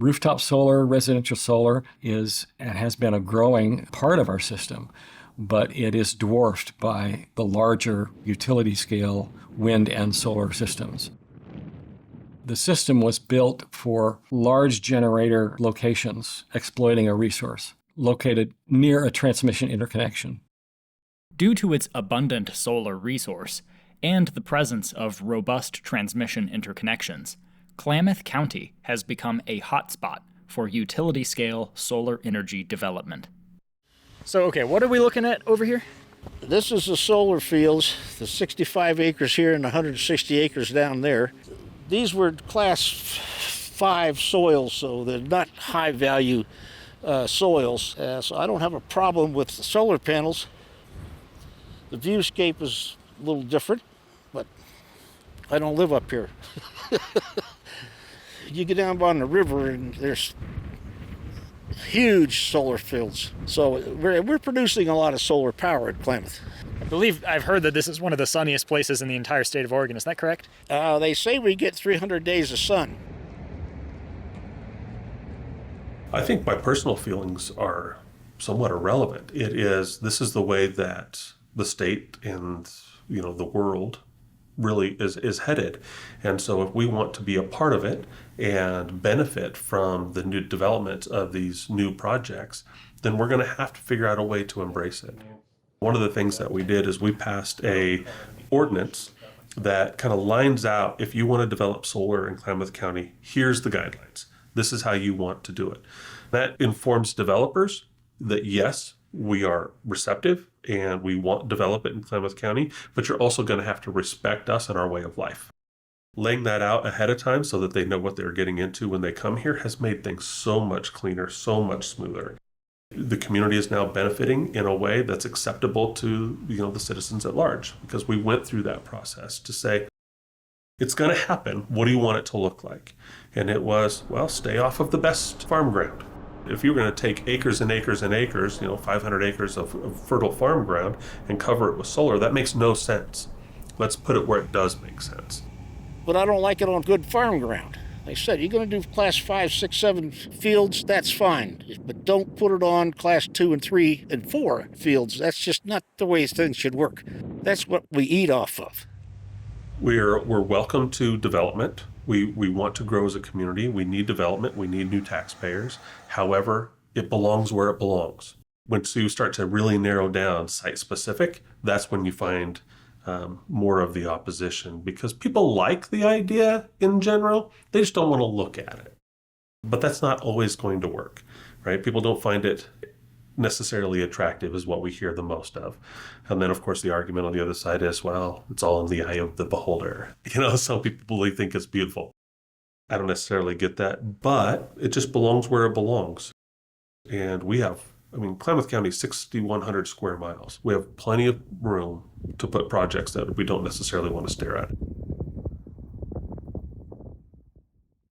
Rooftop solar, residential solar is and has been a growing part of our system, but it is dwarfed by the larger utility scale wind and solar systems. The system was built for large generator locations exploiting a resource located near a transmission interconnection. Due to its abundant solar resource and the presence of robust transmission interconnections, Klamath County has become a hotspot for utility-scale solar energy development. So, okay, what are we looking at over here? This is the solar fields, the 65 acres here and 160 acres down there. These were class 5 soils, so they're not high-value soils. So I don't have a problem with the solar panels. The viewscape is a little different, but I don't live up here. You get down by the river and there's huge solar fields. So we're producing a lot of solar power at Klamath. I believe I've heard that this is one of the sunniest places in the entire state of Oregon. Is that correct? They say we get 300 days of sun. I think my personal feelings are somewhat irrelevant. This is the way that the state and the world really is headed. And so if we want to be a part of it and benefit from the new development of these new projects, then we're going to have to figure out a way to embrace it. One of the things that we did is we passed a ordinance that kind of lines out, if you want to develop solar in Klamath County, here's the guidelines. This is how you want to do it. That informs developers that yes, we are receptive and we want to develop it in Klamath County, but you're also going to have to respect us and our way of life. Laying that out ahead of time so that they know what they're getting into when they come here has made things so much cleaner, so much smoother. The community is now benefiting in a way that's acceptable to the citizens at large, because we went through that process to say, it's going to happen. What do you want it to look like? And it was, well, stay off of the best farm ground. If you're going to take acres and acres and acres, 500 acres of fertile farm ground and cover it with solar, that makes no sense. Let's put it where it does make sense. But I don't like it on good farm ground. Like I said, you're going to do class 5, 6, 7 fields, that's fine. But don't put it on class 2 and 3 and 4 fields. That's just not the way things should work. That's what we eat off of. We're welcome to development. We want to grow as a community. We need development. We need new taxpayers. However, it belongs where it belongs. Once you start to really narrow down site-specific, that's when you find more of the opposition, because people like the idea in general. They just don't want to look at it. But that's not always going to work, right? People don't find it necessarily attractive is what we hear the most of. And then, of course, the argument on the other side is, well, it's all in the eye of the beholder. Some people really think it's beautiful. I don't necessarily get that, but it just belongs where it belongs. And we have, Klamath County, 6,100 square miles. We have plenty of room to put projects that we don't necessarily want to stare at.